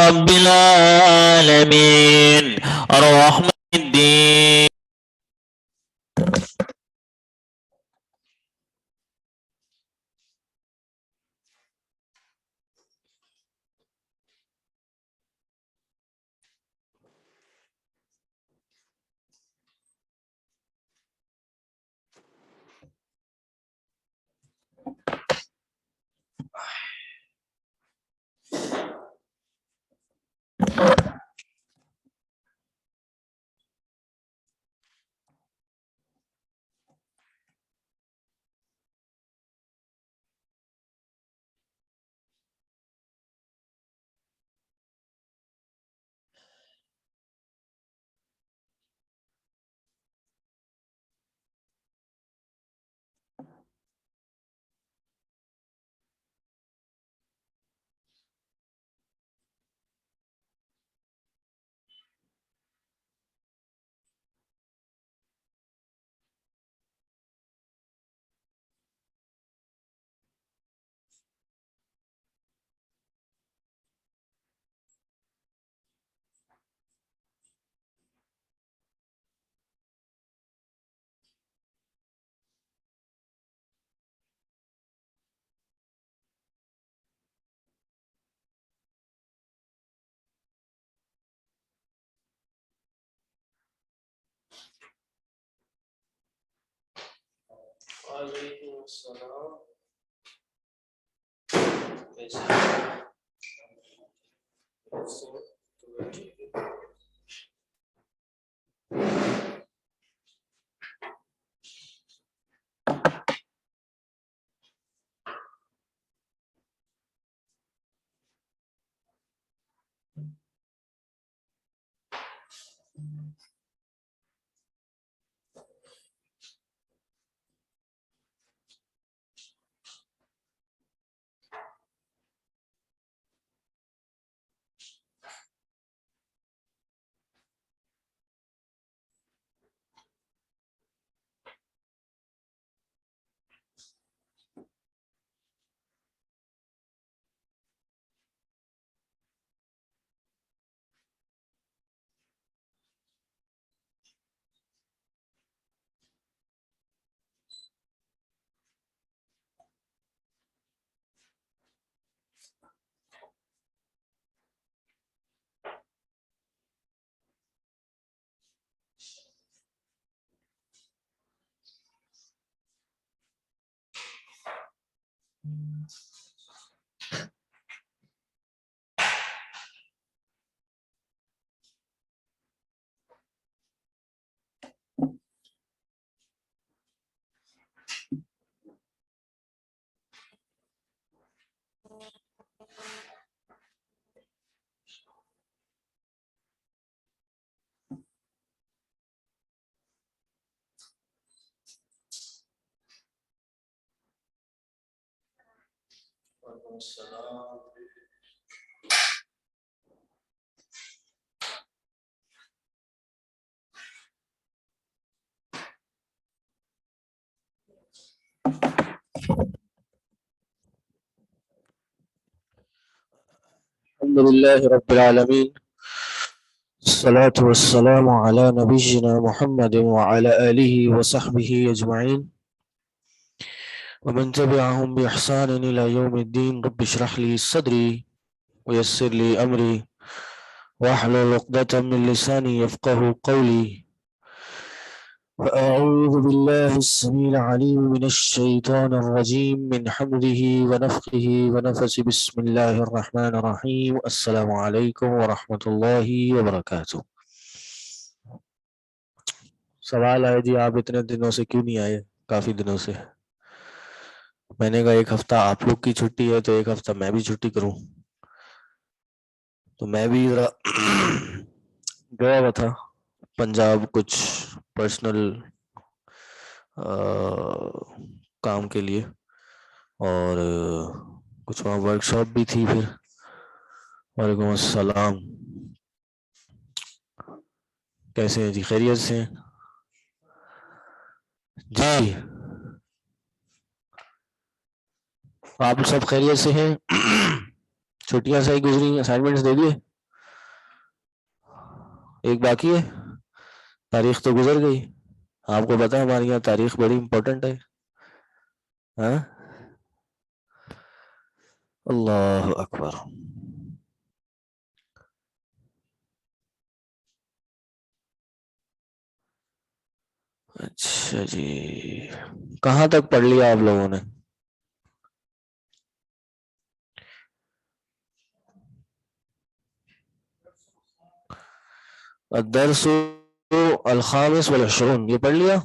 رب العالمين الرحمن الرحيم. وعلیکم السلام. کیسے وعلیکم السلام. الحمد لله رب العالمين الصلاة والسلام على نبينا محمد وعلى آله وصحبه أجمعين ومن تبعهم بإحسان إلى يوم الدين. رب اشرح لي صدري ويسر لي أمري واحلل عقدة من لساني يفقه قولي. فأعوذ بالله السميع العليم من الشيطان الرجيم من حمده ونفخه ونفثه. بسم الله الرحمن الرحيم. السلام عليكم ورحمة الله وبركاته. سوال ہے جی آپ اتنے دنوں سے کیوں نہیں آئے؟ کافی دنوں سے میں نے کہا ایک ہفتہ آپ لوگ کی چھٹی ہے تو ایک ہفتہ میں بھی چھٹی کروں. تو میں بھی ذرا گیا ہوا تھا پنجاب کچھ پرسنل کام کے لیے اور کچھ وہاں ورک شاپ بھی تھی. پھر وعلیکم السلام. کیسے ہیں جی؟ خیریت سے ہیں جی؟ آپ سب خیریت سے ہیں؟ چھٹیاں صحیح گزری؟ اسائنمنٹس دے دیے؟ ایک باقی ہے. تاریخ تو گزر گئی. آپ کو پتا ہے ہمارے یہاں تاریخ بڑی امپورٹنٹ ہے. ہاں اللہ اکبر. اچھا جی, کہاں تک پڑھ لیا آپ لوگوں نے؟ الدرس الخامس والعشرون یہ پڑھ لیا.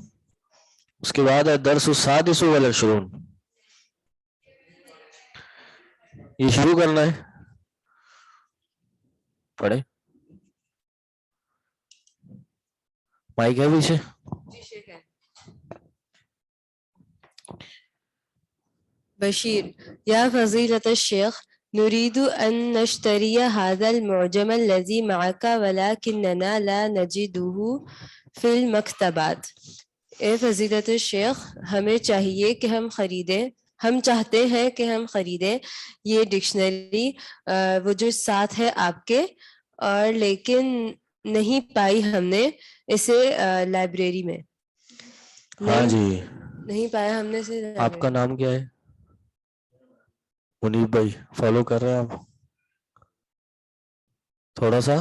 اس کے بعد الدرس السادس والعشرون, یہ شروع کرنا ہے. پڑھے. مائک ہے پیچھے؟ بشیر یا فضیلة الشیخ نريد أن نشتري هذا المعجم الذي معك ولكننا لا نجده في المكتبات. اے فضیلت الشیخ, ہمیں چاہیے کہ ہم خریدیں, ہم چاہتے ہیں کہ ہم خریدیں یہ ڈکشنری وہ جو ساتھ ہے آپ کے, اور لیکن نہیں پائی ہم نے اسے لائبریری میں. ہاں جی. نہیں پایا ہم نے اسے. آپ کا نام کیا ہے؟ منیب بھائی, فالو کر رہے ہیں آپ؟ تھوڑا سا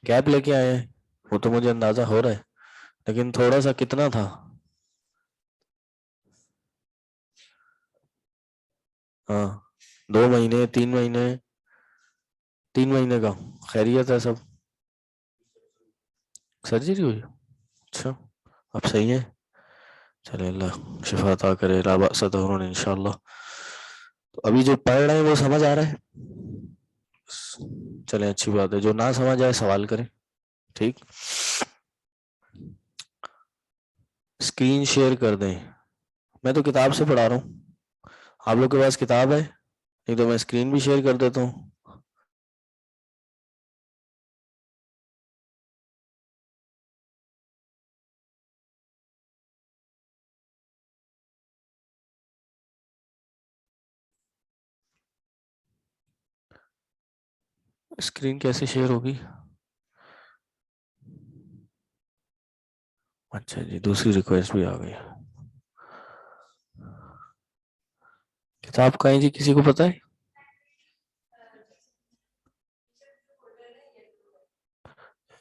گیپ لے کے آئے ہیں, وہ تو مجھے اندازہ ہو رہا ہے, لیکن تھوڑا سا کتنا تھا؟ ہاں 2 مہینے 3 مہینے 3 مہینے کا. خیریت ہے سب؟ سرجری ہوئی؟ اچھا, اب صحیح ہے. چلے اللہ شفا عطا کرے, لا بأس ظہور انشاءاللہ. تو ابھی جو پڑھ رہے ہیں وہ سمجھ آ رہا ہے؟ چلیں اچھی بات ہے. جو نہ سمجھ آئے سوال کریں. ٹھیک, اسکرین شیئر کر دیں. میں تو کتاب سے پڑھا رہا ہوں, آپ لوگ کے پاس کتاب ہے؟ نہیں تو میں اسکرین بھی شیئر کر دیتا ہوں. اسکرین کیسے شیئر ہوگی؟ اچھا جی, دوسری ریکویسٹ بھی آ گئی. کتاب کہیں جی, کسی کو پتہ ہے؟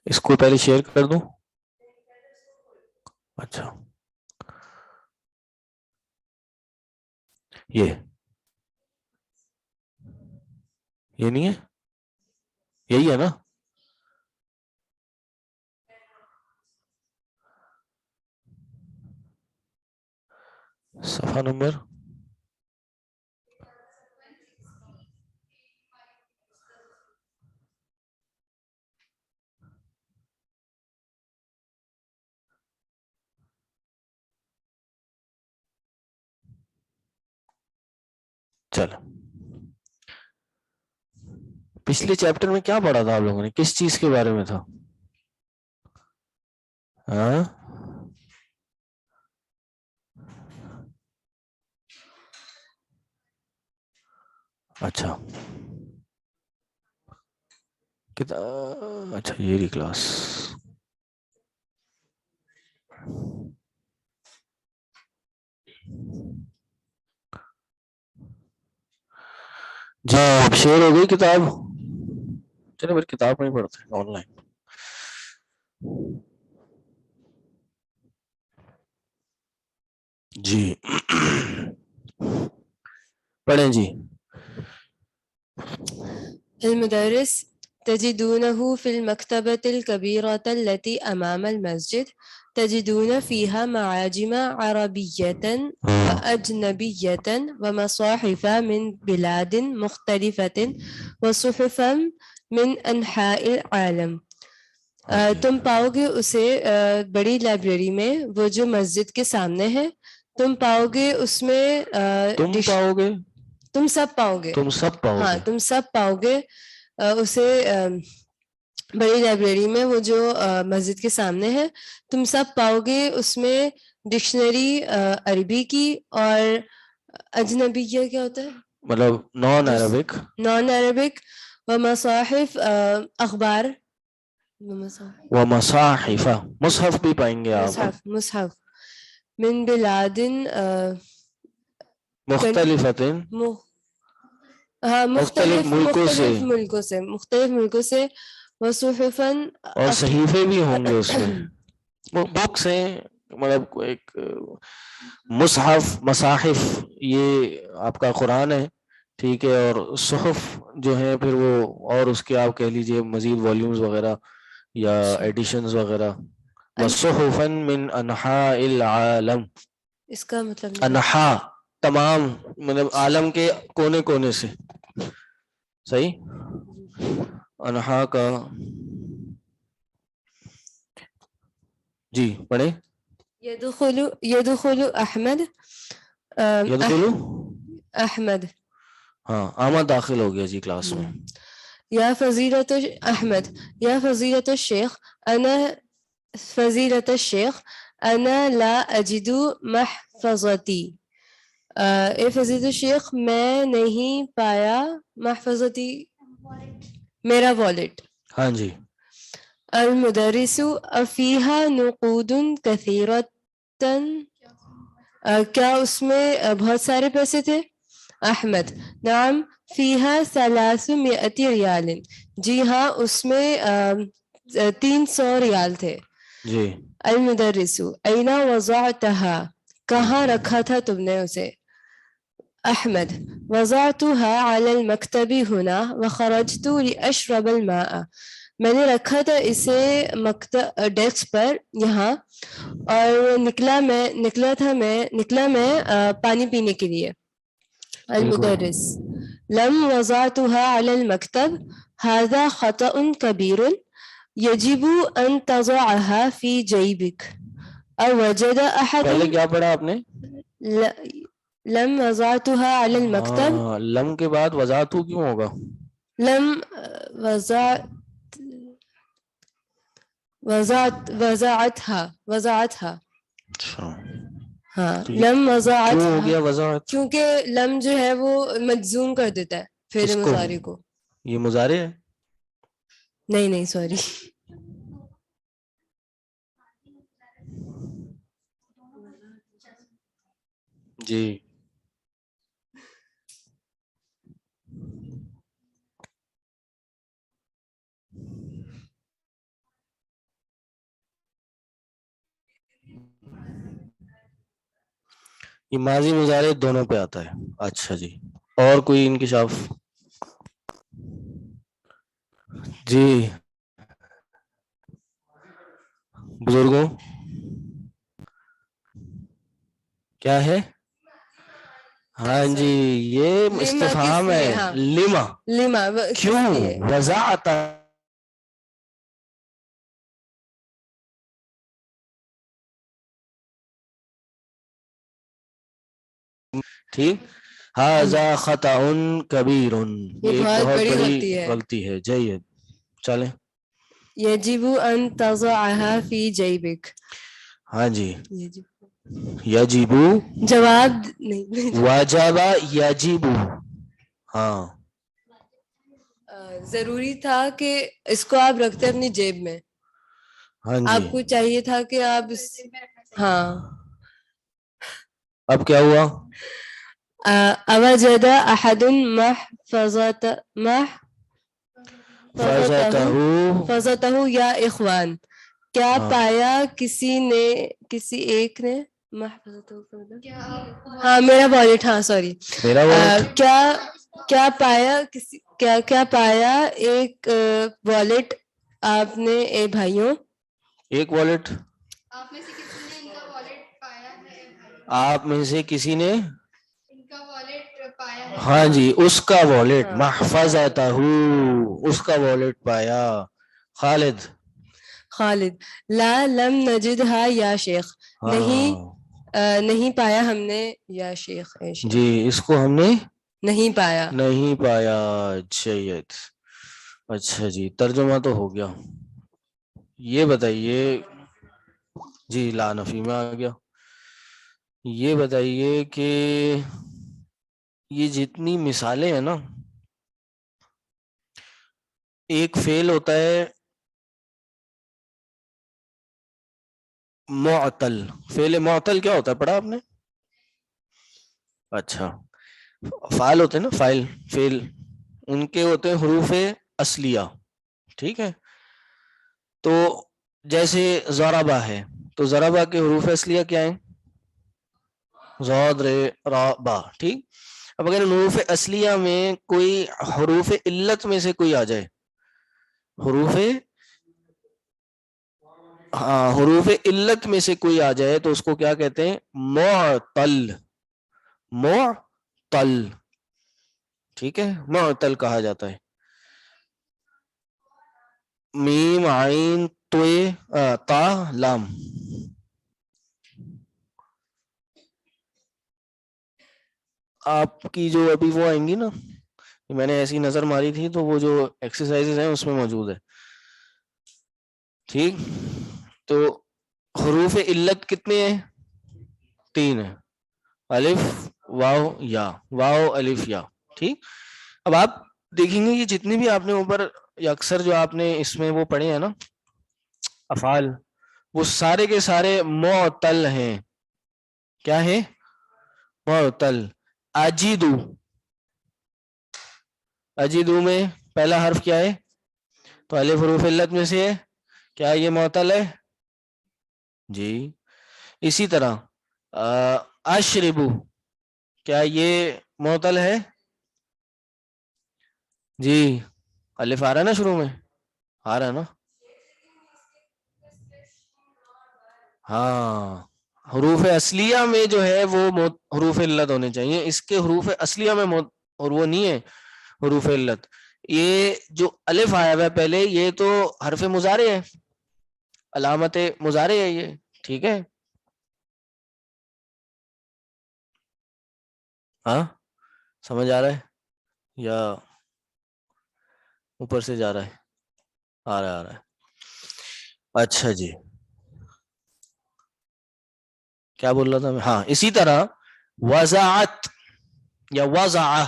اس کو پہلے شیئر کر دوں. اچھا یہ نہیں ہے, یہی ہے نا؟ صفحہ نمبر چلو. پچھلے چیپٹر میں کیا پڑھا تھا آپ لوگوں نے؟ کس چیز کے بارے میں تھا؟ ہاں اچھا اچھا یہ رہی کلاس. جی اب شیئر ہو گئی کتاب. چلو پھر کتاب نہیں پڑھتے, آن لائن. جی پڑھیں جی. المدرس تجدونه في المكتبة الكبيرة التي أمام المسجد, تجدون فيها معاجم عربية وأجنبية ومصاحف من بلاد مختلفة وصحفا من أنحاء العالم. تم پاؤ گے اسے بڑی لائبریری میں, وہ جو مسجد کے سامنے ہے. تم پاؤ گے اس میں تم سب پاؤ گے. ہاں تم سب پاؤ گے اسے بڑی لائبریری میں, وہ جو مسجد کے سامنے ہے. تم سب پاؤ گے اس میں ڈکشنری عربی کی اور اجنبیہ کیا ہوتا ہے, مطلب نان عربک, نان عربک, و مصاحف اخبار ومصاحف، مصحف بھی پائیں گے آپ مصحف من بلاد مختلفت، ہاں مختلف ملکوں سے، مختلف ملکوں سے وصحفاً اور صحیفے بھی ہوں گے اس میں، وہ بکس ہیں، مطلب ایک مصحف، مصاحف یہ آپ کا قرآن ہے، ٹھیک ہے، اور صحف جو ہیں پھر وہ، اور اس کے آپ کہہ لیجئے مزید والیومز وغیرہ یا ایڈیشنز وغیرہ. وصحفاً من انحاء العالم، اس کا مطلب انحاء تمام، مطلب عالم کے کونے کونے سے، صحیح، انحاء کا جی پڑھیں. يدخل احمد يدخل احمد ہاں احمد داخل ہو گیا جی کلاس میں. یا فضیلت احمد یا فضیلت الشیخ انا لا اجد محفظتی، اے فضیلت الشیخ میں نہیں پایا محفظتی میرا والیٹ. ہاں جی. المدرس فیہا نقود کثیرۃ، کیا اس میں بہت سارے پیسے تھے؟ احمد نعم فیہا 300 ریال، جی ہاں اس میں 300 ریال تھے. جی. المدرس اینا وضعتها، کہاں رکھا تھا تم نے اسے؟ احمد وضعتها على المكتب هنا وخرجت لأشرب الماء، میں نے رکھا تھا اسے ڈیسک پر یہاں، اور نکلا میں پانی پینے کے لیے. المدرس لم وضعتها على المكتب، هذا خطأ كبير، يجب أن تضعها في جيبك. أوجد أحد، پہلے کیا پڑھا آپ نے؟ لم وضعتها على المكتب. لم کے بعد وضعتو کیوں ہوگا؟ لم وضعتها اچھا ہاں لم کیوں ہو گیا وضعتها وضاحت؟ کیونکہ لم جو ہے وہ مجزوم کر دیتا ہے فعل کس کو؟ مضارع کو. یہ مضارع ہے؟ نہیں سوری. جی. یہ ماضی مضارع دونوں پہ آتا ہے. اچھا جی، اور کوئی انکشاف؟ جی بزرگوں کیا ہے؟ ہاں جی یہ استفہام ہے. لما کیوں؟ وضاحت ٹھیک. ھذا خطأ کبیر، یہ بہت بڑی غلطی ہے. جید چلیں. یجب ان تضعها فی جیبک. ہاں جی. یجب جواب نہیں، واجب یجب، ہاں ضروری تھا کہ اس کو آپ رکھتے اپنی جیب میں. ہاں جی. آپ کو چاہیے تھا کہ آپ ہاں. اب کیا ہوا؟ اوجد احد فضتہ یا اخوان، کیا پایا کسی ایک نے ہاں میرا والیٹ، ہاں سوری، میرا والٹ کیا پایا کیا پایا ایک والیٹ آپ نے اے بھائیوں؟ ایک والیٹ آپ میں سے کسی نے ہاں جی اس کا والیٹ، محفظتہ اس کا والیٹ پایا. خالد لا لم نجدها یا شیخ، نہیں پایا ہم نے یا شیخ. جی اس کو ہم نے نہیں پایا. جید. اچھا جی ترجمہ تو ہو گیا. یہ بتائیے جی لا نفی میں آ گیا. یہ بتائیے کہ یہ جتنی مثالیں ہیں نا، ایک فعل ہوتا ہے معتل، فعل معتل کیا ہوتا ہے پڑھا آپ نے؟ اچھا، فاعل ہوتے ہیں نا، فاعل فعل، ان کے ہوتے ہیں حروف اصلیہ، ٹھیک ہے؟ تو جیسے ضربہ ہے، تو ضربہ کے حروف اصلیہ کیا ہیں؟ ضاد ر را با، ٹھیک؟ اب اگر حروف اصلیہ میں کوئی حروف علت میں سے کوئی آ جائے، حروف ہاں حروف علت میں سے کوئی آ جائے تو اس کو کیا کہتے ہیں؟ معتل، معتل، ٹھیک ہے؟ معتل کہا جاتا ہے۔ میم عین توئے تا لام، آپ کی جو ابھی وہ آئیں گی نا، میں نے ایسی نظر ماری تھی تو وہ جو ایکسرسائزز ہیں اس میں موجود ہے، ٹھیک؟ تو حروف علت کتنے ہیں؟ 3 ہیں، الف واو یا، واو الف یا، ٹھیک؟ اب آپ دیکھیں گے یہ جتنے بھی آپ نے اوپر یا اکثر جو آپ نے اس میں وہ پڑھے ہیں نا افعال، وہ سارے کے سارے معتل ہیں۔ کیا ہے؟ معتل۔ اجیدو، اجیدو میں پہلا حرف کیا ہے؟ تو الف حروف علت میں سے ہے، کیا یہ معتل ہے؟ جی۔ اسی طرح اشربو، کیا یہ معتل ہے؟ جی، الف آ رہا ہے نا شروع میں، آ رہا ہے نا؟ ہاں، حروف اصلیہ میں جو ہے وہ حروف علت ہونے چاہیے، اس کے حروف اصلیہ میں اور وہ نہیں ہے حروف علت۔ یہ جو الف آیا ہوا ہے پہلے، یہ تو حرف مضارع ہے، علامت مضارع ہے یہ، ٹھیک ہے؟ ہاں سمجھ آ رہا ہے یا اوپر سے جا رہا ہے؟ آ رہا ہے، آ رہا ہے۔ اچھا جی، کیا بول رہا تھا میں؟ ہاں، اسی طرح وضعت یا وضع،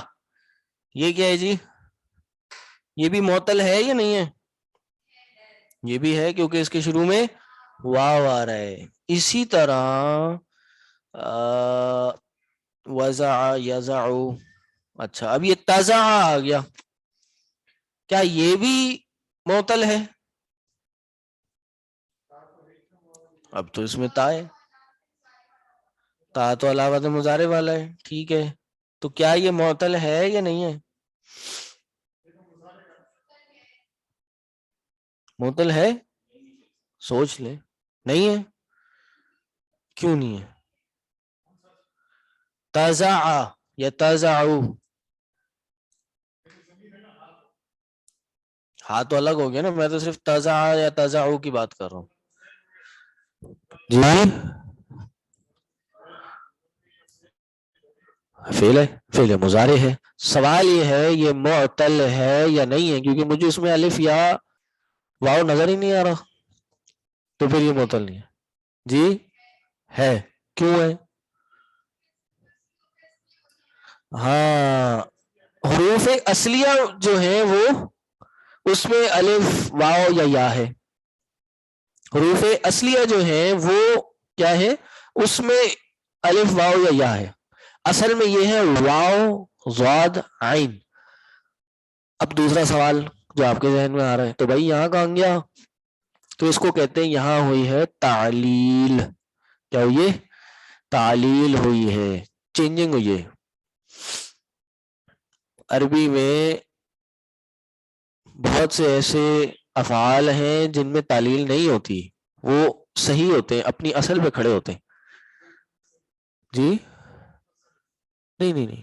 یہ کیا ہے جی؟ یہ بھی معطل ہے یا نہیں ہے؟ یہ بھی ہے کیونکہ اس کے شروع میں واو آ رہا ہے۔ اسی طرح وضع یضع، اچھا اب یہ تضع آ گیا، کیا یہ بھی معطل ہے؟ اب تو اس میں تا ہے، تا تو علامت مضارع والا ہے، ٹھیک ہے؟ تو کیا یہ معطل ہے یا نہیں ہے؟ معطل ہے؟ سوچ لیں، نہیں ہے؟ کیوں نہیں ہے؟ تضع یا تضع، ہاں تو الگ ہو گیا نا، میں تو صرف تضع یا تضع کی بات کر رہا ہوں جی۔ فعل ہے، فعل مضارع ہے، سوال یہ ہے یہ معطل ہے یا نہیں ہے، کیونکہ مجھے اس میں الف یا واو نظر ہی نہیں آ رہا، تو پھر یہ معطل نہیں ہے جی۔ ہے، کیوں ہے؟ ہاں، حروف اصلیہ جو ہیں وہ اس میں الف واو یا ہے، حروف اصلیہ جو ہیں وہ کیا ہے؟ اس میں الف واو یا ہے، اصل میں یہ ہے واو ضاد عین۔ اب دوسرا سوال جو آپ کے ذہن میں آ رہا ہے، تو بھائی یہاں کہاں گیا؟ تو اس کو کہتے ہیں یہاں ہوئی ہے تعلیل، کیا ہوئی ہے؟ تعلیل ہوئی ہے، چینجنگ ہوئی ہے۔ عربی میں بہت سے ایسے افعال ہیں جن میں تعلیل نہیں ہوتی، وہ صحیح ہوتے ہیں، اپنی اصل پہ کھڑے ہوتے ہیں جی۔ نہیں نہیں نہیں،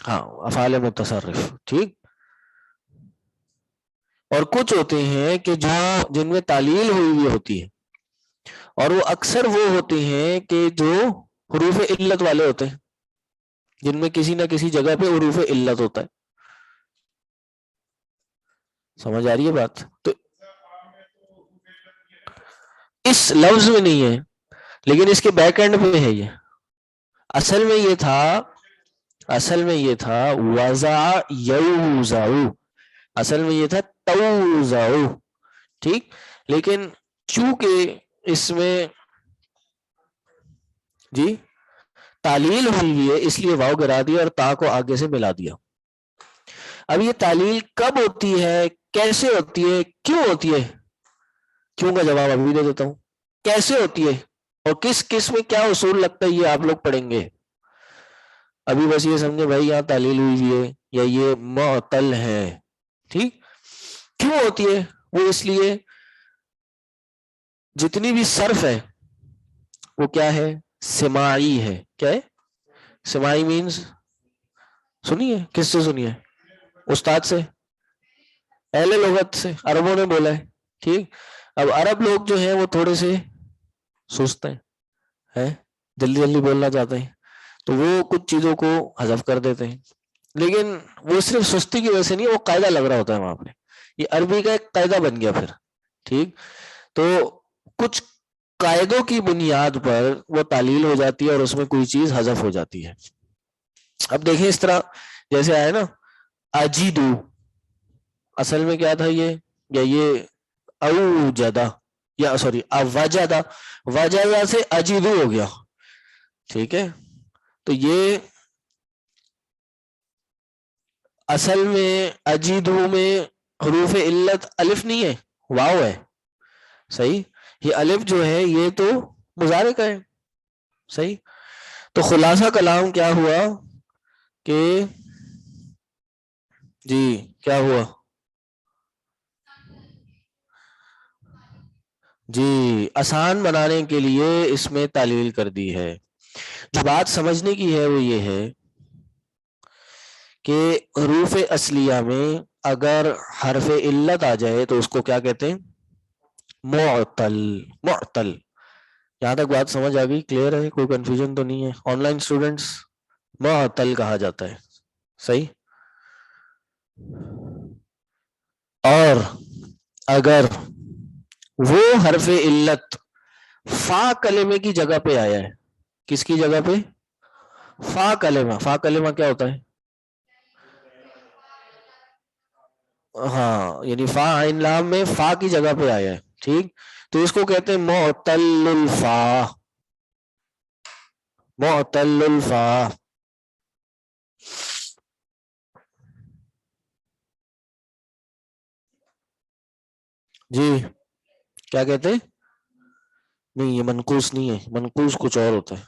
ہاں افعال متصرف، ٹھیک؟ اور کچھ ہوتے ہیں کہ جو جن میں تعلیل ہوئی ہوتی ہے، اور وہ اکثر وہ ہوتے ہیں کہ جو حروف علت والے ہوتے ہیں، جن میں کسی نہ کسی جگہ پہ حروف علت ہوتا ہے۔ سمجھ آ رہی ہے بات؟ تو اس لفظ میں نہیں ہے، لیکن اس کے بیک اینڈ پہ ہے یہ، اصل میں یہ تھا، اصل میں یہ تھا وضع یوزع، اصل میں یہ تھا توزع، ٹھیک؟ لیکن چونکہ اس میں جی تعلیل ہوئی ہے اس لیے واو گرا دیا اور تا کو آگے سے ملا دیا. اب یہ تعلیل کب ہوتی ہے, کیسے ہوتی ہے, کیوں ہوتی ہے؟ کیوں کا جواب ابھی دے دیتا ہوں. کیسے ہوتی ہے اور کس کس میں کیا اصول لگتا ہے یہ آپ لوگ پڑھیں گے. ابھی بس یہ سمجھے بھائی یہاں تعلیل ہوئی ہے یا یہ معطل ہے. ٹھیک, کیوں ہوتی ہے؟ وہ اس لیے جتنی بھی صرف ہے وہ کیا ہے, سماعی ہے. کیا ہے سماعی؟ مینز سنیے, کس سے سنیے؟ استاد سے, اہل لغت سے, عربوں نے بولا ہے. ٹھیک, اب عرب لوگ جو ہیں وہ تھوڑے سے سست ہیں, جلدی جلدی بولنا چاہتے ہیں, تو وہ کچھ چیزوں کو حذف کر دیتے ہیں. لیکن وہ صرف سستی کی وجہ سے نہیں, وہ قاعدہ لگ رہا ہوتا ہے وہاں پہ. یہ عربی کا ایک قاعدہ بن گیا پھر. ٹھیک, تو کچھ قاعدوں کی بنیاد پر وہ تعلیل ہو جاتی ہے اور اس میں کوئی چیز حذف ہو جاتی ہے. اب دیکھیں اس طرح جیسے آئے نا اجیدو, اصل میں کیا تھا یہ, یا یہ اوجدہ, یا سوری وجدہ, وجدہ سے اجیدو ہو گیا. ٹھیک ہے, تو یہ اصل میں اجیدو میں حروف علت الف نہیں ہے, واو ہے. صحیح, یہ الف جو ہے یہ تو مضارع کا ہے. صحیح, تو خلاصہ کلام کیا ہوا کہ جی کیا ہوا جی آسان بنانے کے لیے اس میں تعلیل کر دی ہے. جو بات سمجھنے کی ہے وہ یہ ہے کہ حروف اصلیہ میں اگر حرف علت آ جائے تو اس کو کیا کہتے ہیں؟ معطل. معطل. یہاں تک بات سمجھ آ گئی؟ کلیئر ہے؟ کوئی کنفیوژن تو نہیں ہے؟ آن لائن اسٹوڈنٹس, معطل کہا جاتا ہے. صحیح, اور اگر وہ حرف علت فا کلمے کی جگہ پہ آیا ہے, کس کی جگہ پہ؟ فا کلمہ. فا کلمہ کیا ہوتا ہے؟ ہاں, یعنی فا عین لام میں فا کی جگہ پہ آیا ہے. ٹھیک, تو اس کو کہتے ہیں معطل الفا. معطل الفا. جی کیا کہتے ہیں؟ نہیں یہ منقوص نہیں ہے, منقوص کچھ اور ہوتا ہے.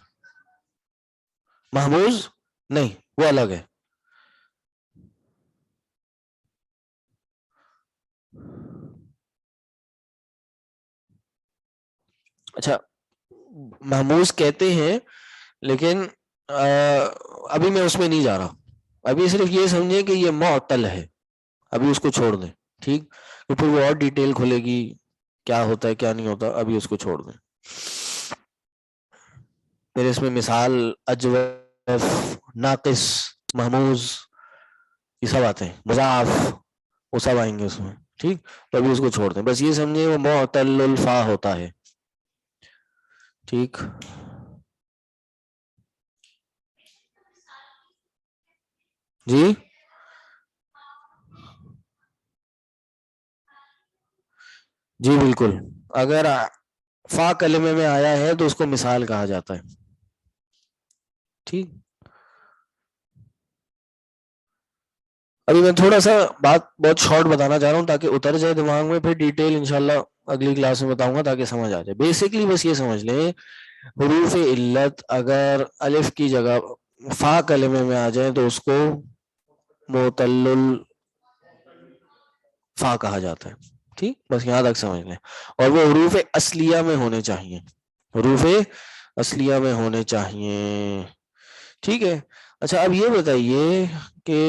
محموز نہیں, وہ الگ ہے. اچھا, محموز کہتے ہیں لیکن ابھی میں اس میں نہیں جا رہا. ابھی صرف یہ سمجھیں کہ یہ معطل ہے, ابھی اس کو چھوڑ دیں. ٹھیک, تو پھر وہ اور ڈیٹیل کھلے گی کیا ہوتا ہے کیا نہیں ہوتا, ابھی اس کو چھوڑ دیں. پھر اس میں مثال اجوف, ناقص, محموز, یہ سب آتے ہیں. مضاف, وہ سب آئیں گے اس میں. ٹھیک, تو ابھی اس کو چھوڑ دیں, بس یہ سمجھیں وہ معطل الفا ہوتا ہے. ٹھیک, جی جی بالکل, اگر فا کلمے میں آیا ہے تو اس کو مثال کہا جاتا ہے. ٹھیک, ابھی میں تھوڑا سا بات بہت شارٹ بتانا چاہ رہا ہوں تاکہ اتر جائے دماغ میں, پھر ڈیٹیل انشاءاللہ اگلی کلاس میں بتاؤں گا تاکہ سمجھ آ جائے. بیسکلی بس یہ سمجھ لیں, حروف علت اگر الف کی جگہ فا کلمے میں آ جائیں تو اس کو معطل الفا کہا جاتا ہے. ٹھیک, بس یہاں تک سمجھ لیں, اور وہ حروف اصلیہ میں ہونے چاہیے. حروف اصلیہ میں ہونے چاہیے. ٹھیک ہے, اچھا اب یہ بتائیے کہ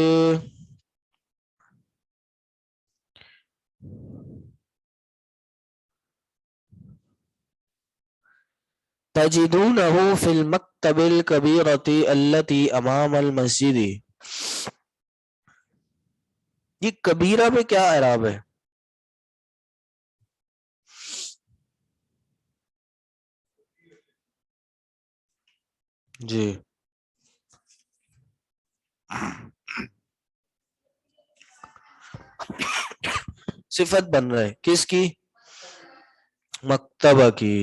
تجدونه في المكتب الكبيرة التي امام المسجد. یہ کبیرہ میں کیا اعراب ہے؟ جی صفت بن رہا ہے کس کی؟ مکتبہ کی.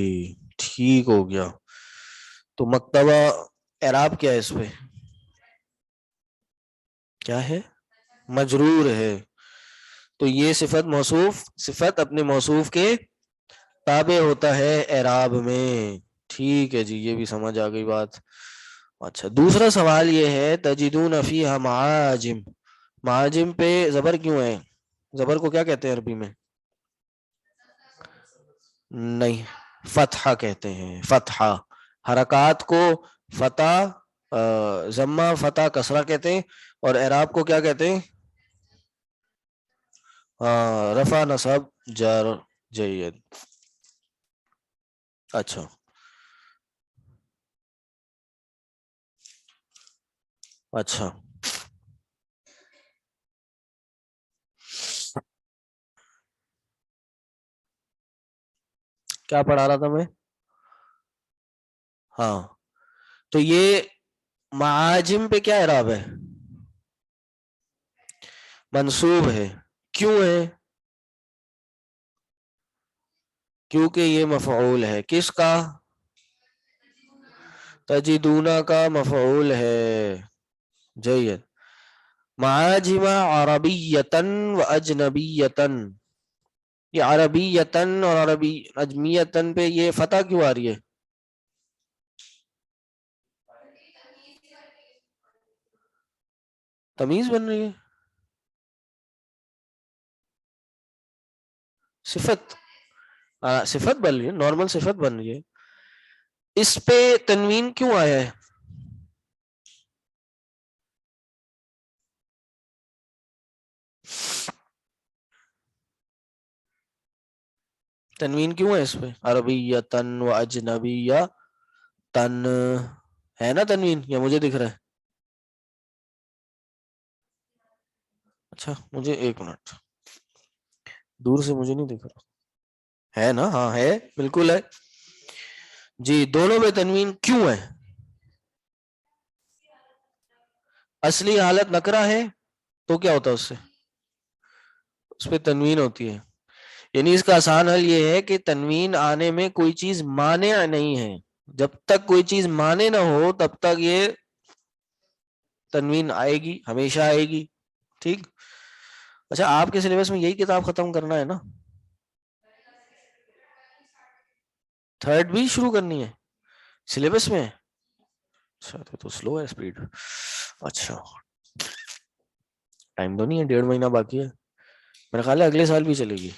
ٹھیک ہو گیا, تو مکتبہ اعراب کیا ہے اس پہ؟ کیا ہے؟ مجرور ہے. تو یہ صفت موصوف، صفت اپنے موصوف کے تابع ہوتا ہے اعراب میں. ٹھیک ہے جی، یہ بھی سمجھ آ گئی بات. اچھا، دوسرا سوال یہ ہے تجدون فیہا معاجم. معاجم پہ زبر کیوں ہے؟ زبر کو کیا کہتے ہیں عربی میں؟ نہیں، فتحہ کہتے ہیں. فتحہ حرکات کو فتح ضمہ فتح کسرہ کہتے ہیں، اور اعراب کو کیا کہتے ہیں؟ رفع نصب جر. جید. اچھا اچھا، کیا پڑھا رہا تھا میں؟ ہاں، تو یہ معاجم پہ کیا اعراب ہے؟ منصوب ہے. کیوں ہے؟ کیونکہ یہ مفعول ہے. کس کا؟ تجدونا کا مفعول ہے. جید. معاجم عربیتن و اجنبیتن. یہ عربیتن اور عربی اجمیتن پہ یہ فتح کیوں آ رہی ہے؟ تمیز بن رہی ہے. صفت، صفت بن رہی ہے، نارمل صفت بن رہی ہے. اس پہ تنوین کیوں آیا ہے؟ تنوین کیوں ہے اس پہ؟ عربیتن و اجنبیہ تن ہے نا تنوین، یا مجھے دکھ رہا ہے؟ اچھا، مجھے ایک منٹ، دور سے مجھے نہیں دکھ رہا. ہے نا؟ ہاں ہے، بالکل ہے جی. دونوں میں تنوین کیوں ہے؟ اصلی حالت نکرہ ہے تو کیا ہوتا ہے اس پہ تنوین ہوتی ہے. یعنی اس کا آسان حل یہ ہے کہ تنوین آنے میں کوئی چیز مانع نہیں ہے. جب تک کوئی چیز مانع نہ ہو تب تک یہ تنوین آئے گی، ہمیشہ آئے گی. ٹھیک. اچھا، آپ کے سلیبس میں یہی کتاب ختم کرنا ہے نا؟ تھرڈ بھی شروع کرنی ہے سلیبس میں؟ اچھا، تو سلو ہے اسپیڈ. اچھا، ٹائم تو نہیں ہے، 1.5 مہینہ باقی ہے. میرا خیال ہے اگلے سال بھی چلے گی.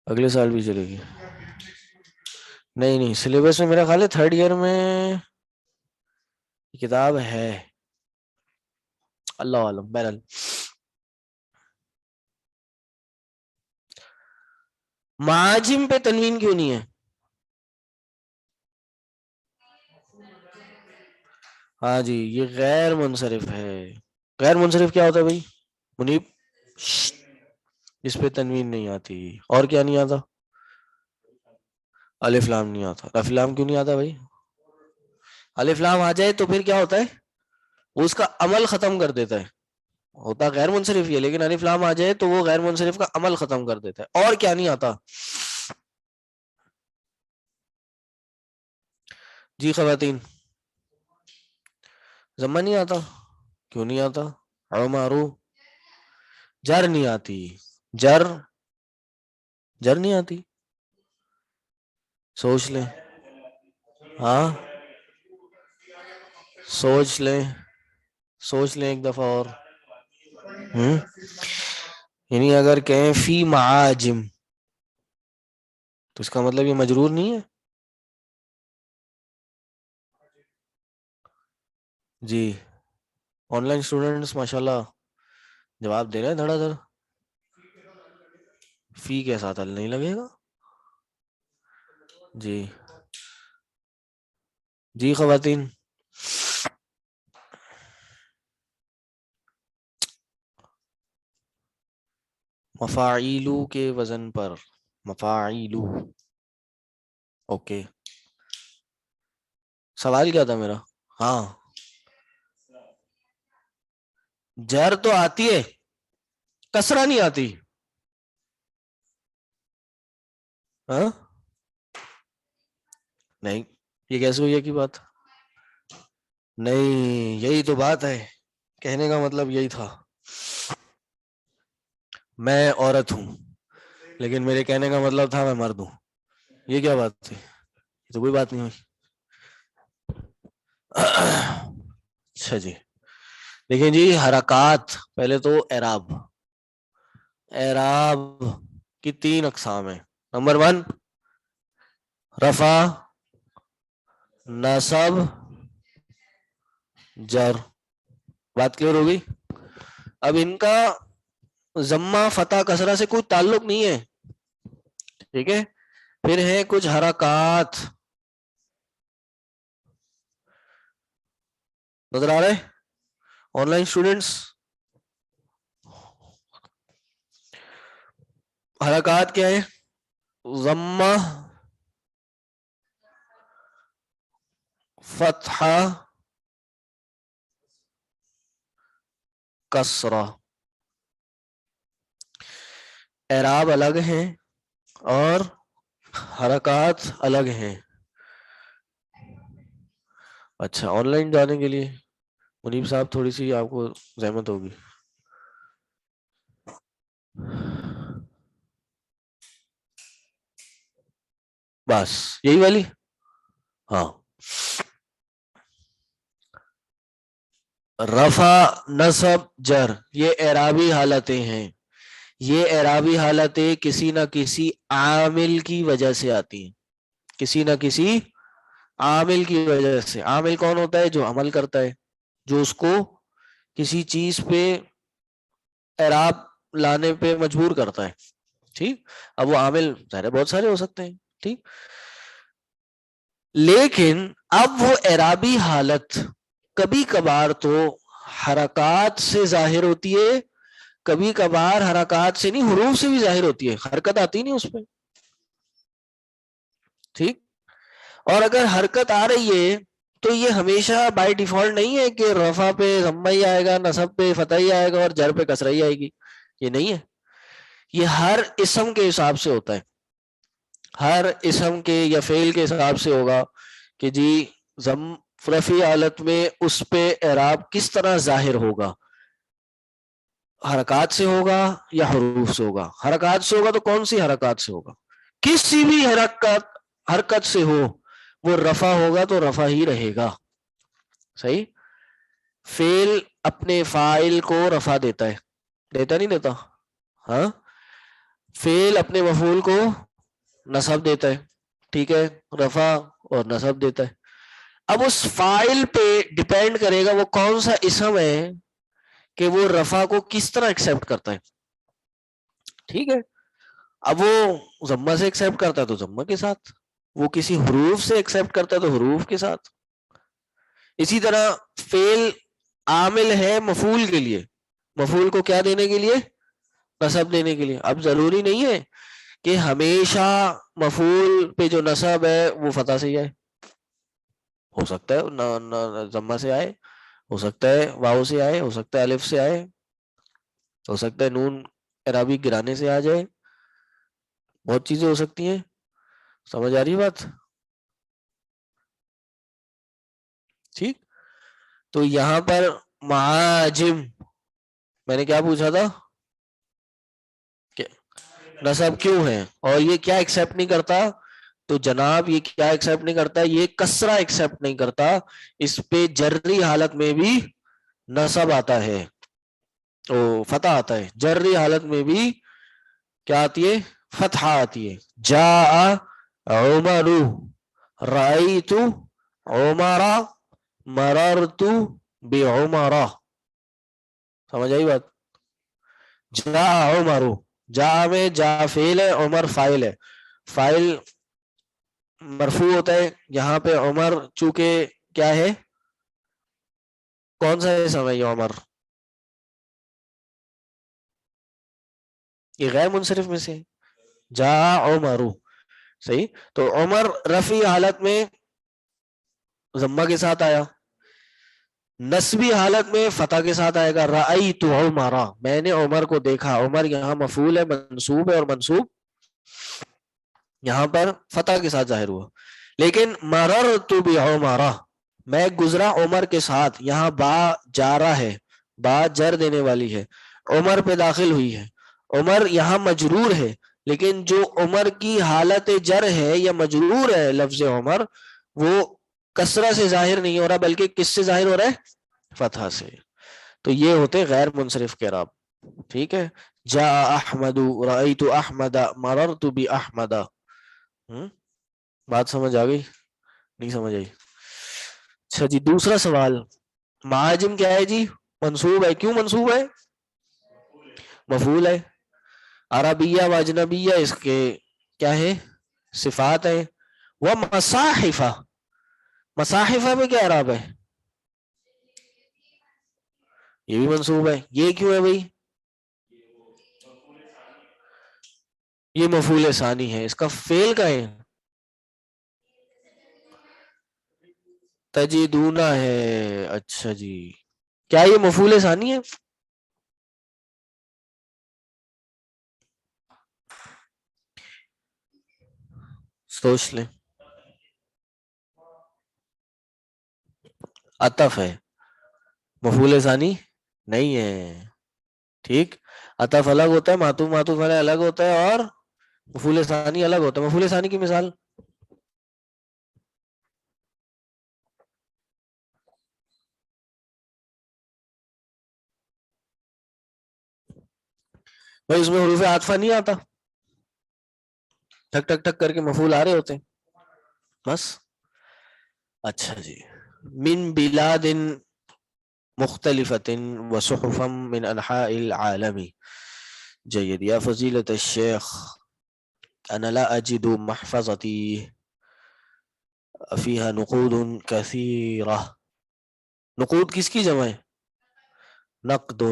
اگلے سال بھی چلے گی. نہیں نہیں، سلیبس میں میرا خیال ہے تھرڈ ایئر میں کتاب ہے، اللہ عالم. بہرحال معاجم پہ تنوین کیوں نہیں ہے؟ ہاں جی، یہ غیر منصرف ہے. غیر منصرف کیا ہوتا ہے بھائی منیب؟ اس پہ تنوین نہیں آتی. اور کیا نہیں آتا؟ الف لام نہیں آتا. الف لام کیوں نہیں آتا بھائی؟ الف لام آ جائے تو پھر کیا ہوتا ہے؟ وہ اس کا عمل ختم کر دیتا ہے. ہوتا غیر منصرف ہی ہے، لیکن الف لام آ جائے تو وہ غیر منصرف کا عمل ختم کر دیتا ہے. اور کیا نہیں آتا؟ جی خواتین، ضمہ نہیں آتا. کیوں نہیں آتا؟ عمارو. جر نہیں آتی. جر، جر نہیں آتی. سوچ لیں. ہاں، سوچ لیں، سوچ لیں ایک دفعہ اور. یعنی اگر کہیں فی معاجم تو اس کا مطلب یہ مجرور نہیں ہے. جی، آن لائن اسٹوڈنٹس ماشاءاللہ جواب دے رہے ہیں دھڑا دھڑ. فی کے ساتھ ال نہیں لگے گا. جی جی خواتین. مفاعیلو کے وزن پر. مفاعیلو. اوکے، سوال کیا تھا میرا؟ ہاں، جر تو آتی ہے، کسرہ نہیں آتی. ہاں نہیں، یہ کیسے ہوئی کی بات؟ نہیں، یہی تو بات ہے، کہنے کا مطلب یہی تھا، میں عورت ہوں لیکن میرے کہنے کا مطلب تھا میں مرد ہوں. یہ کیا بات تھی؟ یہ تو کوئی بات نہیں ہوئی. اچھا جی، دیکھیں جی، حرکات، پہلے تو اعراب. اعراب کی 3 اقسام ہیں. نمبر 1 رفع، نصب، جر. بات کلیئر ہوگی؟ اب ان کا ضمہ، فتح، کسرہ سے کوئی تعلق نہیں ہے، ٹھیک ہے. پھر ہے کچھ حرکات، نظر آ رہے آن لائن اسٹوڈینٹس؟ حرکات کیا ہے؟ ضمہ، فتحہ، کسرہ. اعراب الگ ہیں اور حرکات الگ ہیں. اچھا، آن لائن جانے کے لیے منیب صاحب تھوڑی سی آپ کو زحمت ہوگی. بس یہی والی. ہاں، رفع، نصب، جر، یہ اعرابی حالتیں ہیں. یہ اعرابی حالتیں کسی نہ کسی عامل کی وجہ سے آتی ہیں، کسی نہ کسی عامل کی وجہ سے. عامل کون ہوتا ہے؟ جو عمل کرتا ہے، جو اس کو کسی چیز پہ اعراب لانے پہ مجبور کرتا ہے. ٹھیک، اب وہ عامل ظاہر بہت سارے ہو سکتے ہیں، ٹھیک، لیکن اب وہ اعرابی حالت کبھی کبھار تو حرکات سے ظاہر ہوتی ہے، کبھی کبھار حرکات سے نہیں، حروف سے بھی ظاہر ہوتی ہے، حرکت آتی نہیں اس پہ. ٹھیک، اور اگر حرکت آ رہی ہے تو یہ ہمیشہ بائی ڈیفالٹ نہیں ہے کہ رفع پہ ضمہ ہی آئے گا، نصب پہ فتح ہی آئے گا اور جر پہ کسرہ ہی آئے گی. یہ نہیں ہے، یہ ہر اسم کے حساب سے ہوتا ہے. ہر اسم کے یا فعل کے حساب سے ہوگا کہ جی رفعی حالت میں اس پہ اعراب کس طرح ظاہر ہوگا، حرکات سے ہوگا یا حروف سے ہوگا. حرکات سے ہوگا تو کون سی حرکات سے ہوگا؟ کسی بھی حرکت سے ہو وہ رفع ہوگا تو رفع ہی رہے گا. صحیح. فعل اپنے فاعل کو رفع دیتا ہے، دیتا نہیں دیتا؟ ہاں، فعل اپنے مفعول کو نصب دیتا ہے، ٹھیک ہے، رفع اور نصب دیتا ہے. اب اس فاعل پہ ڈیپینڈ کرے گا وہ کون سا اسم ہے کہ وہ رفع کو کس طرح ایکسپٹ کرتا ہے. ٹھیک ہے، اب وہ ضمہ سے ایکسپٹ کرتا ہے تو ضمہ کے ساتھ، وہ کسی حروف سے ایکسپٹ کرتا ہے تو حروف کے ساتھ. اسی طرح فعل عامل ہے مفعول کے لیے، مفعول کو کیا دینے کے لیے؟ نصب دینے کے لیے. اب ضروری نہیں ہے کہ ہمیشہ مفعول پہ جو نصب ہے وہ فتح سے ہی آئے، ہو سکتا ہے ضمہ سے آئے، ہو سکتا ہے واو سے آئے، ہو سکتا ہے الف سے آئے، ہو سکتا ہے نون اعرابی گرانے سے آ جائے، بہت چیزیں ہو سکتی ہیں. سمجھ آ رہی بات؟ ٹھیک، تو یہاں پر معاجم میں نے کیا پوچھا تھا کہ نصب کیوں ہے اور یہ کیا ایکسپٹ نہیں کرتا؟ تو جناب یہ کیا ایکسپٹ نہیں کرتا؟ یہ کسرہ ایکسپٹ نہیں کرتا، اس پہ جرری حالت میں بھی نصب آتا ہے، تو فتح آتا ہے. جرری حالت میں بھی کیا آتی ہے؟ فتح آتی ہے. جاء عمر، رأیت عمر، مررت بعمر. سمجھ آئی بات؟ جاء عمر، جاء میں جا فعل ہے، عمر فاعل ہے. فاعل مرفوع ہوتا ہے، یہاں پہ عمر چونکہ کیا ہے؟ کون سا اسم ہے یہ عمر؟ یہ غیر منصرف میں سے جاء عمر. صحیح، تو عمر رفعی حالت میں ضمہ کے ساتھ آیا، نصبی حالت میں فتح کے ساتھ آئے گا. رأیت عمر، میں نے عمر کو دیکھا. عمر یہاں مفعول ہے، منصوب ہے، اور منصوب یہاں پر فتح کے ساتھ ظاہر ہوا. لیکن مررت بعمر میں گزرا عمر کے ساتھ، یہاں با جارہ ہے، با جر دینے والی ہے، عمر پہ داخل ہوئی ہے، عمر یہاں مجرور ہے، لیکن جو عمر کی حالت جر ہے یا مجرور ہے لفظ عمر، وہ کسرہ سے ظاہر نہیں ہو رہا بلکہ کس سے ظاہر ہو رہا ہے؟ فتحہ سے. تو یہ ہوتے غیر منصرف کے اعراب. ٹھیک ہے. جاء احمد، رأیت احمد، مررت باحمد. بات سمجھ آ گئی؟ نہیں سمجھ آئی؟ اچھا جی، دوسرا سوال. معاجم کیا ہے جی؟ منصوب ہے. کیوں منصوب ہے؟ مفعول ہے. عربیہ و اجنبیہ اس کے کیا ہے؟ صفات ہے. وہ مصاحفہ، مصاحفہ میں کیا اعراب ہے؟ یہ بھی منصوب ہے. یہ کیوں ہے بھائی؟ یہ مفعول ثانی ہے. اس کا فعل کا ہے تجدونا ہے. اچھا جی، کیا یہ مفعول ثانی ہے؟ سوچ لیں. عطف ہے، مفعول ثانی نہیں ہے. ٹھیک. عطف الگ ہوتا ہے، معطوف معطوف علیہ الگ ہوتا ہے، اور مفعول ثانی الگ ہوتا ہے. مفعول ثانی کی مثال بھائی اس میں حروف عاطفہ نہیں آتا، ٹھک ٹھک ٹھک کر کے مفعول آ رہے ہوتے ہیں بس. اچھا جی. من بلاد مختلفة وصحفا من انحاء العالم. جيد. يا فضيلة الشيخ، انا لا اجد محفظتي فيها نقود كثيرة. نقود کس کی جمع ہے؟ نقد.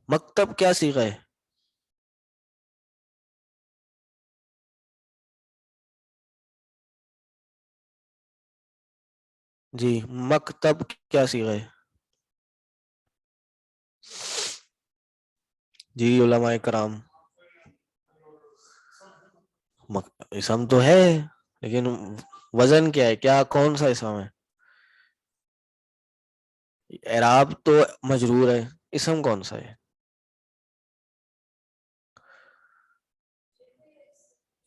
مکتب کیا صیغہ ہے؟ جی مکتب کیا صیغہ ہے؟ جی علماء کرام، اسم تو ہے لیکن وزن کیا ہے؟ کیا کون سا اسم ہے؟ اعراب تو مجرور ہے، اسم کون سا ہے؟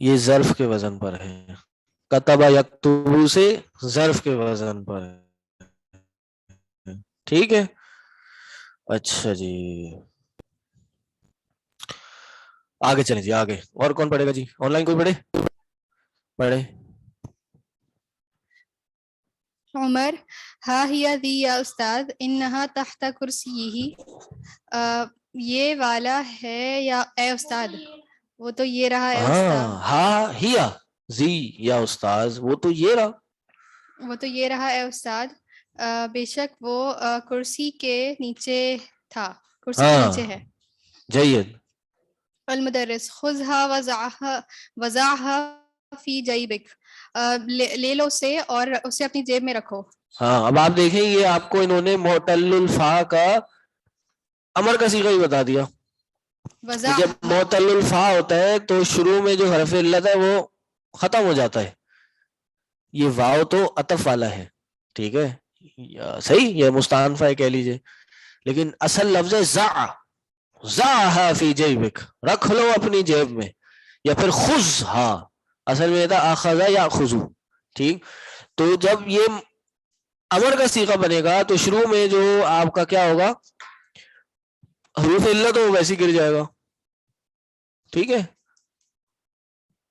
یہ ظرف کے وزن پر ہے. کتبہ یکتبو سے ظرف کے وزن پر ہے. ٹھیک ہے. اچھا جی آگے چلیں جی. آگے اور کون پڑھے گا جی؟ آن لائن کوئی پڑھے؟ عمر ہا ہی دی یا استاد انہا تحت کرسیہ. یہ والا ہے یا اے استاد، وہ تو یہ رہا اے استاد. ہاں ہیا زی یا استاذ، وہ تو یہ رہا. وہ تو یہ رہا اے استاد، بے شک وہ کرسی کے نیچے تھا، کرسی کے نیچے ہے. جید. المدرس خذها وضعها فی جیبک. لے لو اسے اور اسے اپنی جیب میں رکھو. ہاں اب آپ دیکھیں یہ آپ کو انہوں نے معتل الفا کا امر کا صیغہ ہی بتا دیا. جب معتل الفا ہوتا ہے تو شروع میں جو حرف علت ہے وہ ختم ہو جاتا ہے. یہ واو تو عطف والا ہے، ٹھیک ہے صحیح، یہ مستعنفہ کہہ لیجئے، لیکن اصل لفظ ہے ضعها فی جیبک، رکھ لو اپنی جیب میں، یا پھر خذها، اصل میں تھا اخذ یاخذ. ٹھیک. تو جب یہ امر کا صیغہ بنے گا تو شروع میں جو آپ کا کیا ہوگا، حروف علت ہو ویسے گر جائے گا. ٹھیک ہے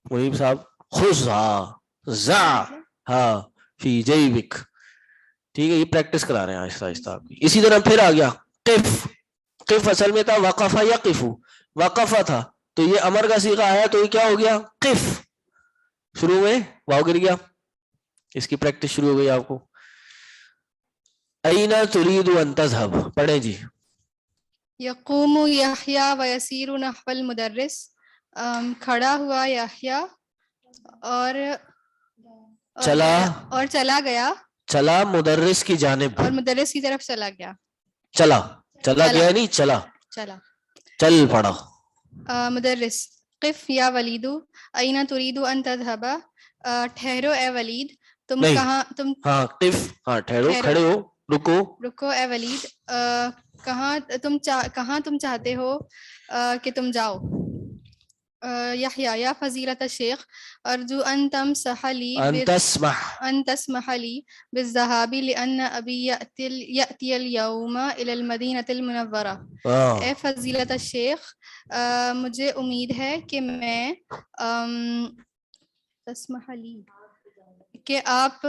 محیب صاحب، خذها ضعها فی جیبک. ٹھیک ہے یہ پریکٹس کرا رہے ہیں آہستہ آہستہ آپ کی. اسی طرح پھر آ گیا قف. قف اصل میں تھا وقف یقف، وقف تھا تو یہ امر کا صیغہ آیا تو یہ کیا ہو گیا قف، شروع میں واو گر گیا. اس کی پریکٹس شروع ہو گئی آپ کو. اینا تريد ان تذهب، پڑھیں جی. یقوم یحییٰ ویسیر نحو المدرس. کھڑا ہوا یحییٰ اور چلا گیا، چلا مدرس کی جانب، اور مدرس کی طرف چلا گیا. چلا گیا نہیں چلا چلا چل پڑا. مدرس قف یا ولیدو اینا تریدو ان تذهبا ٹھہرو اے ولید تم نہیں کہاں تم ہاں قف ہاں ٹھہرو ٹھہرو کھڑے ہو رکو رکو اے ولید کہاں تم چاہتے ہو کہ تم جاؤ یحییٰ یا فضیلۃ الشیخ ارجو ان تمسح لی ان تسمح ان تسمح لی بالذهاب لان ابی یأتی اليوم الى المدینۃ المنورہ اے فضیلۃ الشیخ مجھے امید ہے کہ میں تسمح لی کہ آپ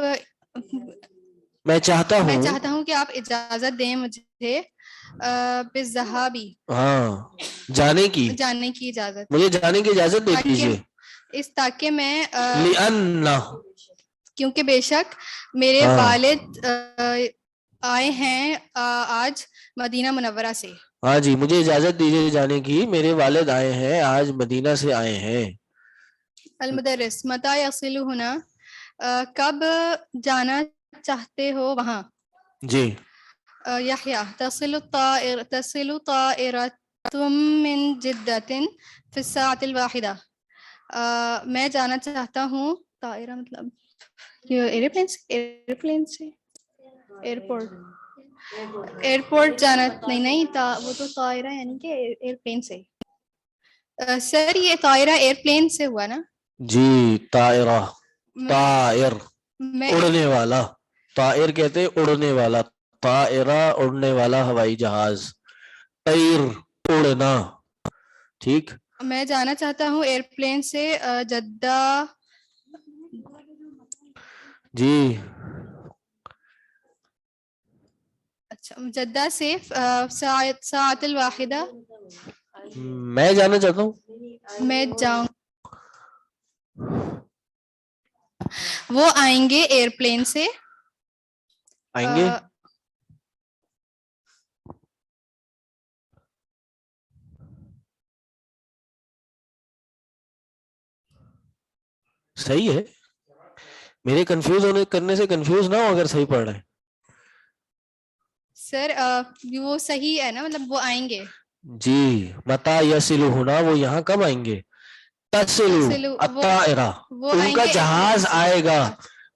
میں چاہتا ہوں کہ آپ اجازت دیں مجھے بالذهابی جانے کی اجازت مجھے جانے کی اجازت دے دیجیے تاکہ میں لأن کیونکہ بے شک میرے والد آئے ہیں آج مدینہ منورہ سے. ہاں جی مجھے اجازت دیجیے جانے کی میرے والد آئے ہیں آج مدینہ سے آئے ہیں. المدرس متى يصل هنا کب جانا چاہتے ہو وہاں. جی یحییٰ تصل طائرة من جدة في الساعة الواحدة میں جانا چاہتا ہوں طائرہ مطلب ایئرپلین سے ایئرپورٹ جانا نہیں وہ تو طائرہ یعنی کہ ایئرپلین سے. سر یہ طائرہ ایئرپلین سے ہوا نا. جی طائرہ طائر اڑنے والا طائر کہتے اڑنے والا طائرہ اڑنے والا ہوائی جہاز طیر اڑنا ٹھیک. میں جانا چاہتا ہوں ایئرپلین سے جدہ. جی اچھا جدہ سے ساعت الواحدہ. میں جانا چاہتا ہوں میں جاؤں. وہ آئیں گے ایئرپلین سے. آئیں گے صحیح ہے میرے کنفیوز ہونے کرنے سے کنفیوز نہ ہو اگر صحیح پڑھ رہے ہیں. سر وہ صحیح ہے نا مطلب وہ آئیں گے. جی متا یصل ہونا وہ یہاں کب آئیں گے. تصل الطائرہ ان کا جہاز آئے گا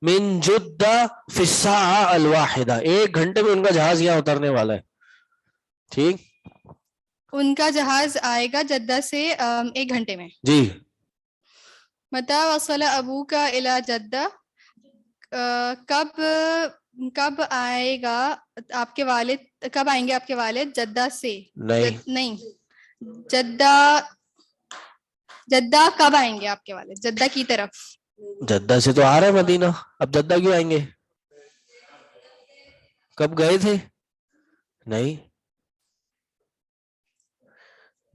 من جدہ فی الساعہ الواحدہ 1 گھنٹے میں ان کا جہاز یہاں اترنے والا ہے. ٹھیک ان کا جہاز آئے گا جدہ سے 1 گھنٹے میں. جی متى وصل ابوک الی جدہ کب آئے گا آپ کے والد کب آئیں گے آپ کے والد جدہ سے. نہیں جدہ کب آئیں گے آپ کے والد جدہ کی طرف. جدہ سے تو آ رہے مدینہ اب جدہ کیوں آئیں گے. کب گئے تھے نہیں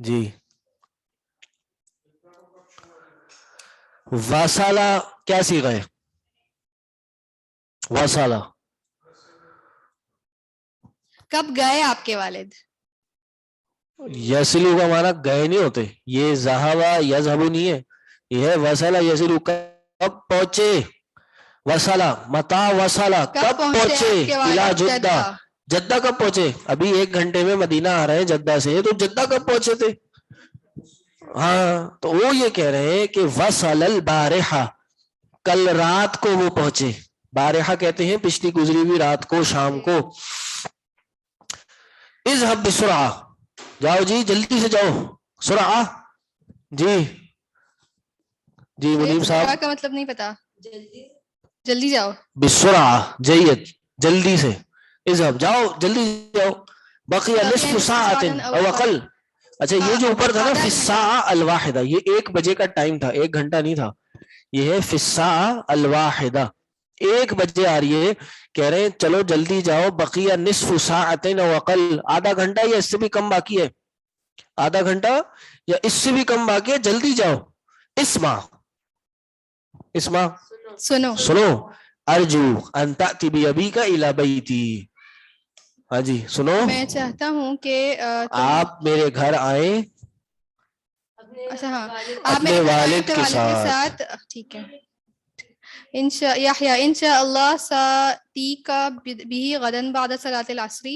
جی. وصلہ کیا صیغہ ہے وصلہ کب گئے آپ کے والد. یسلو کا معنی گئے نہیں ہوتے یہ ذہبا یذہبو نہیں ہے یہ ہے وصلہ یسلو کب پہنچے. وصلہ متا وصلہ کب پہنچے الی جدہ جدہ کب پہنچے. ابھی 1 گھنٹے میں مدینہ آ رہے ہیں جدہ سے تو جدہ کب پہنچے تھے. ہاں تو وہ یہ کہہ رہے ہیں کہ وصل البارحہ کل رات کو وہ پہنچے. بارحہ کہتے ہیں پچھلی گزری ہوئی رات کو شام کو. اذهب بسرعہ جاؤ جی جلدی سے جاؤ سرعہ. جی جی منیب صاحب کا مطلب نہیں پتا. جلدی جاؤ بسرعہ جید جلدی سے. اذهب جاؤ جلدی جاؤ. بقی نصف ساعة او اقل. اچھا یہ جو اوپر تھا نا فی الساعہ الواحدہ یہ 1 بجے کا ٹائم تھا 1 گھنٹہ نہیں تھا. یہ ہے فی الساعہ الواحدہ 1 بجے آ رہی ہے. کہہ رہے ہیں چلو جلدی جاؤ. بقیہ نصف ساعتین او اقل آدھا گھنٹہ یا اس سے بھی کم باقی ہے. آدھا گھنٹہ یا اس سے بھی کم باقی ہے جلدی جاؤ. اسمع سنو ارجو ان تأتی بابیک الی بیتی. ہاں جی سنو میں چاہتا ہوں کہ آپ میرے گھر آئیں اچھا ہاں آپ اپنے میرے والد کے ساتھ. ٹھیک ہے انشاء اللہ ساتیک بھی غدن بعد صلاۃ العصر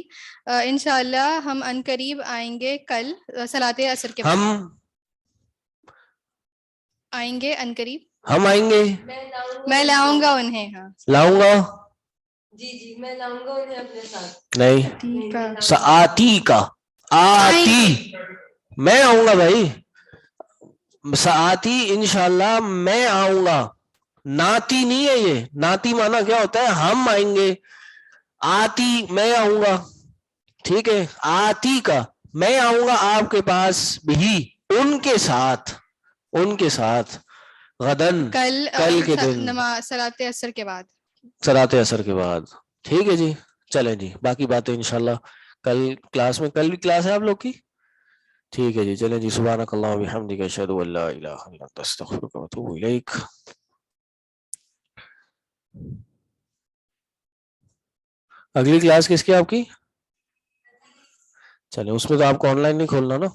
انشاء اللہ ہم ان قریب آئیں گے کل صلاۃ عصر کے بعد. آئیں گے ان قریب. ہم آئیں گے. میں لاؤں گا انہیں. ہاں لاؤں گا. جی میں لاؤں گا انہیں اپنے ساتھ. نہیں. سآتی کا آتی میں آؤں گا بھائی. سآتی انشاءاللہ میں آؤں گا. ناتی نہیں ہے یہ. ناتی مانا کیا ہوتا ہے؟ ہم آئیں گے. آتی میں آؤں گا. ٹھیک ہے. آتی کا میں آؤں گا آپ کے پاس بھی ان کے ساتھ. ان کے ساتھ غدن کل کے دن نماز صلاۃ عصر کے بعد. صلاۃ عصر کے بعد. ٹھیک ہے جی. چلیں جی باقی باتیں انشاءاللہ کل کلاس میں. کل بھی کلاس ہے آپ لوگ کی؟ ٹھیک ہے جی. چلیں جی. سبحانک اللہم و بحمدک اشہد ان لا الہ الا انت استغفرک و اتوب الیک. اگلی کلاس کس کی آپ کی؟ چلیں اس میں تو آپ کو آن لائن نہیں کھولنا نا.